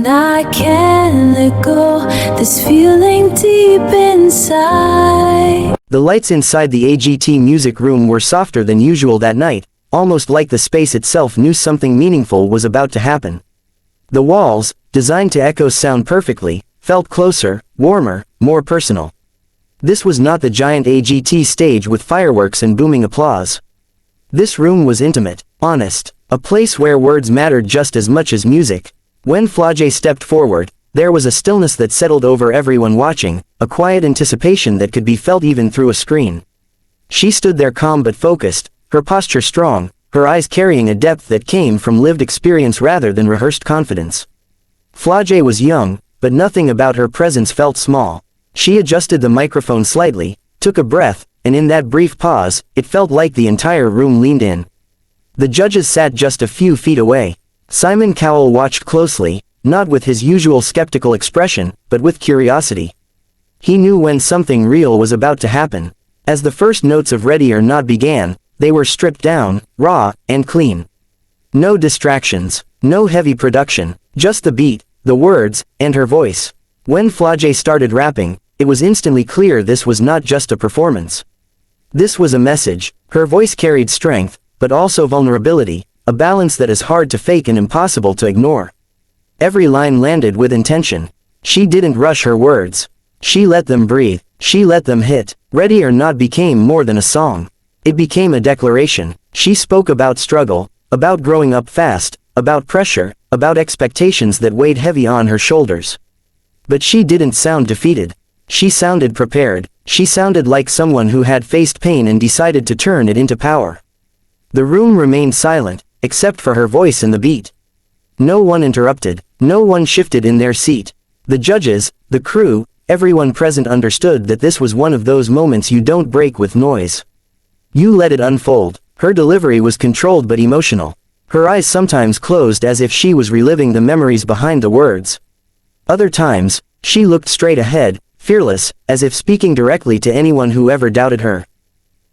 and I can't let go, this feeling deep inside. The lights inside the AGT Music Room were softer than usual that night, almost like the space itself knew something meaningful was about to happen. The walls, designed to echo sound perfectly, felt closer, warmer, more personal. This was not the giant AGT stage with fireworks and booming applause. This room was intimate, honest, a place where words mattered just as much as music. When Flaujae stepped forward, there was a stillness that settled over everyone watching, a quiet anticipation that could be felt even through a screen. She stood there calm but focused, her posture strong, her eyes carrying a depth that came from lived experience rather than rehearsed confidence. Flaujae was young, but nothing about her presence felt small. She adjusted the microphone slightly, took a breath, and in that brief pause, it felt like the entire room leaned in. The judges sat just a few feet away. Simon Cowell watched closely, not with his usual skeptical expression, but with curiosity. He knew when something real was about to happen. As the first notes of Ready or Not began, they were stripped down, raw, and clean. No distractions, no heavy production, just the beat, the words, and her voice. When Flaujae started rapping, it was instantly clear this was not just a performance. This was a message. Her voice carried strength, but also vulnerability, a balance that is hard to fake and impossible to ignore. Every line landed with intention. She didn't rush her words. She let them breathe. She let them hit. Ready or Not became more than a song. It became a declaration. She spoke about struggle, about growing up fast, about pressure, about expectations that weighed heavy on her shoulders. But she didn't sound defeated. She sounded prepared. She sounded like someone who had faced pain and decided to turn it into power. The room remained silent, except for her voice and the beat. No one interrupted. No one shifted in their seat. The judges, the crew, everyone present understood that this was one of those moments you don't break with noise. You let it unfold. Her delivery was controlled but emotional. Her eyes sometimes closed as if she was reliving the memories behind the words. Other times, she looked straight ahead, fearless, as if speaking directly to anyone who ever doubted her.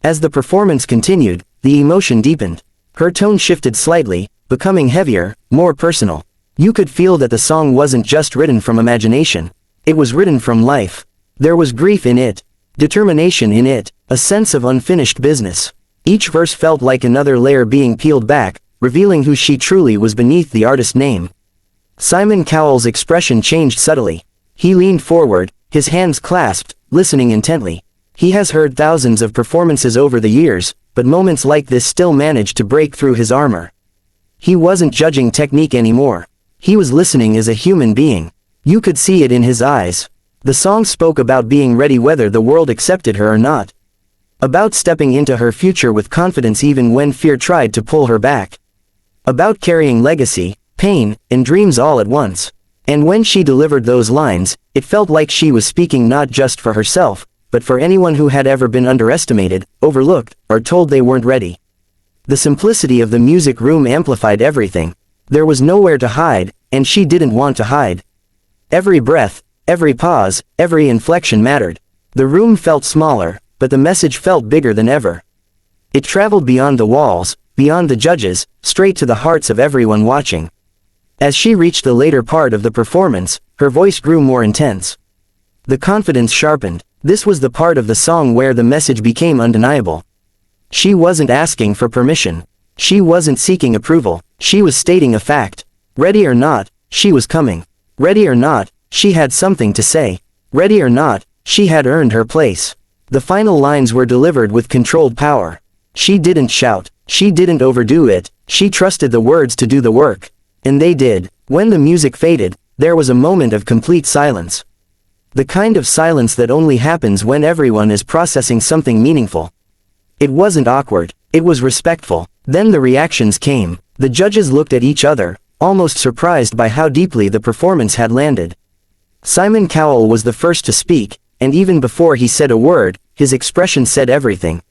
As the performance continued, the emotion deepened. Her tone shifted slightly, becoming heavier, more personal. You could feel that the song wasn't just written from imagination. It was written from life. There was grief in it, determination in it, a sense of unfinished business. Each verse felt like another layer being peeled back, revealing who she truly was beneath the artist name. Simon Cowell's expression changed subtly. He leaned forward, his hands clasped, listening intently. He has heard thousands of performances over the years, but moments like this still managed to break through his armor. He wasn't judging technique anymore. He was listening as a human being. You could see it in his eyes. The song spoke about being ready whether the world accepted her or not. About stepping into her future with confidence even when fear tried to pull her back. About carrying legacy, pain, and dreams all at once. And when she delivered those lines, it felt like she was speaking not just for herself, but for anyone who had ever been underestimated, overlooked, or told they weren't ready. The simplicity of the music room amplified everything. There was nowhere to hide, and she didn't want to hide. Every breath, every pause, every inflection mattered. The room felt smaller, but the message felt bigger than ever. It traveled beyond the walls, beyond the judges, straight to the hearts of everyone watching. As she reached the later part of the performance, her voice grew more intense. The confidence sharpened. This was the part of the song where the message became undeniable. She wasn't asking for permission. She wasn't seeking approval. She was stating a fact. Ready or not, she was coming. Ready or not, she had something to say. Ready or not, she had earned her place. The final lines were delivered with controlled power. She didn't shout. She didn't overdo it. She trusted the words to do the work. And they did. When the music faded, there was a moment of complete silence. The kind of silence that only happens when everyone is processing something meaningful. It wasn't awkward. It was respectful. Then the reactions came. The judges looked at each other, almost surprised by how deeply the performance had landed. Simon Cowell was the first to speak, and even before he said a word, his expression said everything.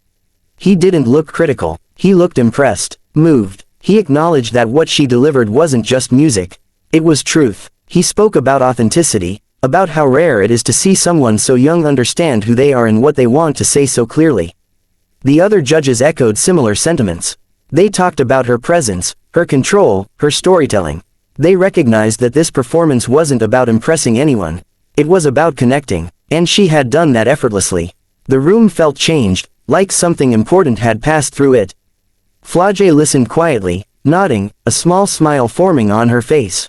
He didn't look critical. He looked impressed, moved. He acknowledged that what she delivered wasn't just music. It was truth. He spoke about authenticity, about how rare it is to see someone so young understand who they are and what they want to say so clearly. The other judges echoed similar sentiments. They talked about her presence, her control, her storytelling. They recognized that this performance wasn't about impressing anyone. It was about connecting, and she had done that effortlessly. The room felt changed, like something important had passed through it. Flaujae listened quietly, nodding, a small smile forming on her face.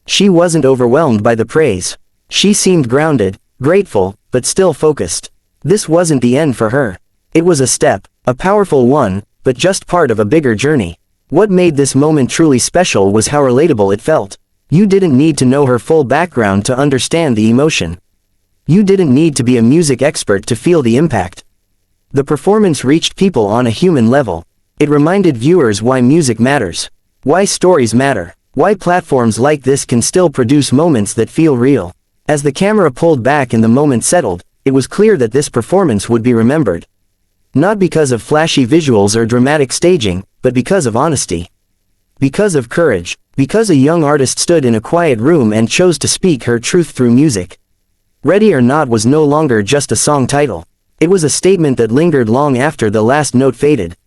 She wasn't overwhelmed by the praise. She seemed grounded, grateful, but still focused. This wasn't the end for her. It was a step, a powerful one, but just part of a bigger journey. What made this moment truly special was how relatable it felt. You didn't need to know her full background to understand the emotion. You didn't need to be a music expert to feel the impact. The performance reached people on a human level. It reminded viewers why music matters, why stories matter, why platforms like this can still produce moments that feel real. As the camera pulled back and the moment settled, it was clear that this performance would be remembered. Not because of flashy visuals or dramatic staging, but because of honesty. Because of courage. Because a young artist stood in a quiet room and chose to speak her truth through music. Ready or Not was no longer just a song title. It was a statement that lingered long after the last note faded.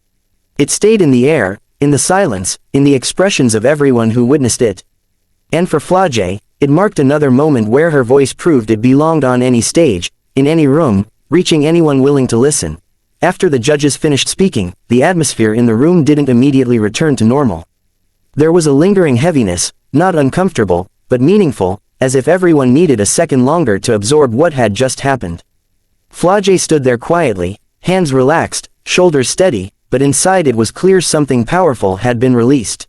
It stayed in the air, in the silence, in the expressions of everyone who witnessed it. And for Flaujae, it marked another moment where her voice proved it belonged on any stage, in any room, reaching anyone willing to listen. After the judges finished speaking, the atmosphere in the room didn't immediately return to normal. There was a lingering heaviness, not uncomfortable, but meaningful, as if everyone needed a second longer to absorb what had just happened. Flaujae stood there quietly, hands relaxed, shoulders steady, but inside it was clear something powerful had been released.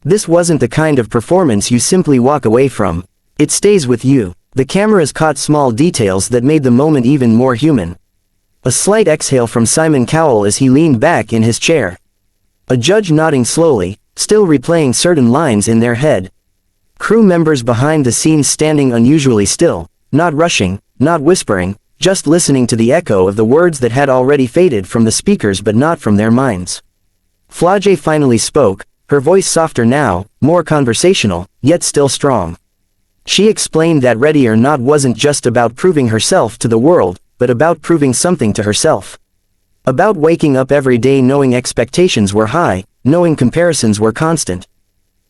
This wasn't the kind of performance you simply walk away from. It stays with you. The cameras caught small details that made the moment even more human. A slight exhale from Cowell as he leaned back in his chair. A judge nodding slowly, still replaying certain lines in their head. Crew members behind the scenes standing unusually still, not rushing, not whispering, just listening to the echo of the words that had already faded from the speakers but not from their minds. Flaujae finally spoke, her voice softer now, more conversational, yet still strong. She explained that Ready or Not wasn't just about proving herself to the world, but about proving something to herself. About waking up every day knowing expectations were high, knowing comparisons were constant.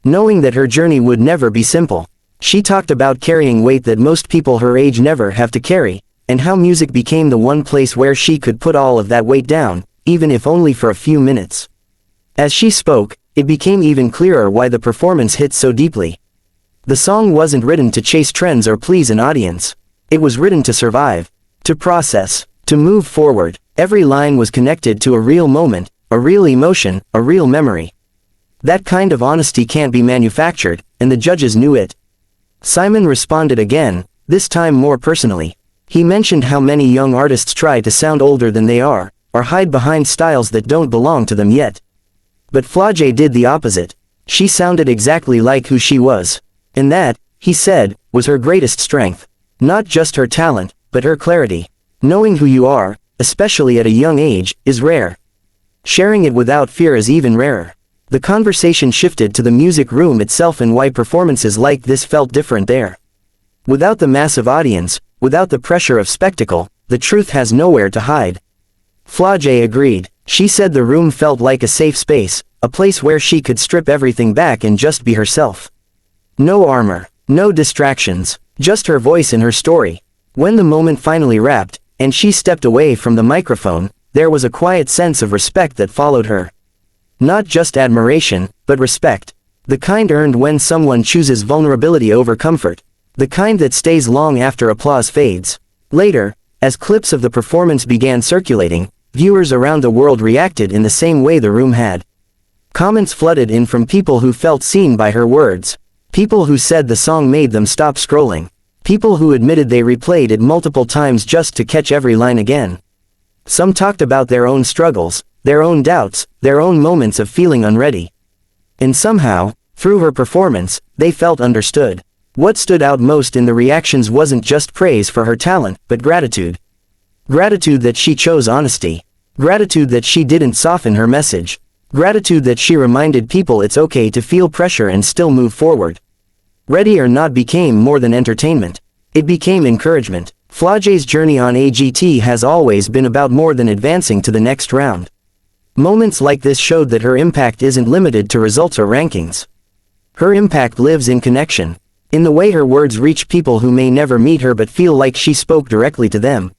Knowing that her journey would never be simple. She talked about carrying weight that most people her age never have to carry, and how music became the one place where she could put all of that weight down, even if only for a few minutes. As she spoke, it became even clearer why the performance hit so deeply. The song wasn't written to chase trends or please an audience. It was written to survive, to process, to move forward. Every line was connected to a real moment, a real emotion, a real memory. That kind of honesty can't be manufactured, and the judges knew it. Simon responded again, this time more personally. He mentioned how many young artists try to sound older than they are, or hide behind styles that don't belong to them yet. But Flaujae did the opposite. She sounded exactly like who she was. And that, he said, was her greatest strength. Not just her talent, but her clarity. Knowing who you are, especially at a young age, is rare. Sharing it without fear is even rarer. The conversation shifted to the music room itself and why performances like this felt different there. Without the massive audience, without the pressure of spectacle, the truth has nowhere to hide. Flaujae agreed. She said the room felt like a safe space, a place where she could strip everything back and just be herself. No armor, no distractions, just her voice and her story. When the moment finally wrapped, and she stepped away from the microphone, there was a quiet sense of respect that followed her. Not just admiration, but respect. The kind earned when someone chooses vulnerability over comfort. The kind that stays long after applause fades. Later, as clips of the performance began circulating, viewers around the world reacted in the same way the room had. Comments flooded in from people who felt seen by her words. People who said the song made them stop scrolling. People who admitted they replayed it multiple times just to catch every line again. Some talked about their own struggles, their own doubts, their own moments of feeling unready. And somehow, through her performance, they felt understood. What stood out most in the reactions wasn't just praise for her talent, but gratitude. Gratitude that she chose honesty. Gratitude that she didn't soften her message. Gratitude that she reminded people it's okay to feel pressure and still move forward. Ready or Not became more than entertainment. It became encouragement. Flaujae's journey on AGT has always been about more than advancing to the next round. Moments like this showed that her impact isn't limited to results or rankings. Her impact lives in connection. In the way her words reach people who may never meet her but feel like she spoke directly to them.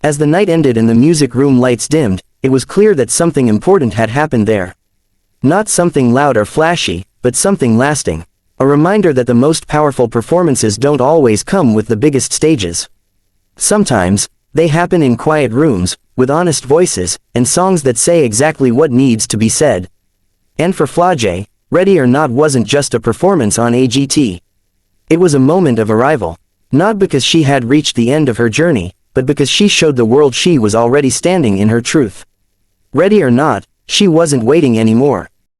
As the night ended and the music room lights dimmed, it was clear that something important had happened there. Not something loud or flashy, but something lasting. A reminder that the most powerful performances don't always come with the biggest stages. Sometimes, they happen in quiet rooms, with honest voices, and songs that say exactly what needs to be said. And for Flaujae, Ready or Not wasn't just a performance on AGT. It was a moment of arrival. Not because she had reached the end of her journey, but because she showed the world she was already standing in her truth. Ready or not, she wasn't waiting anymore.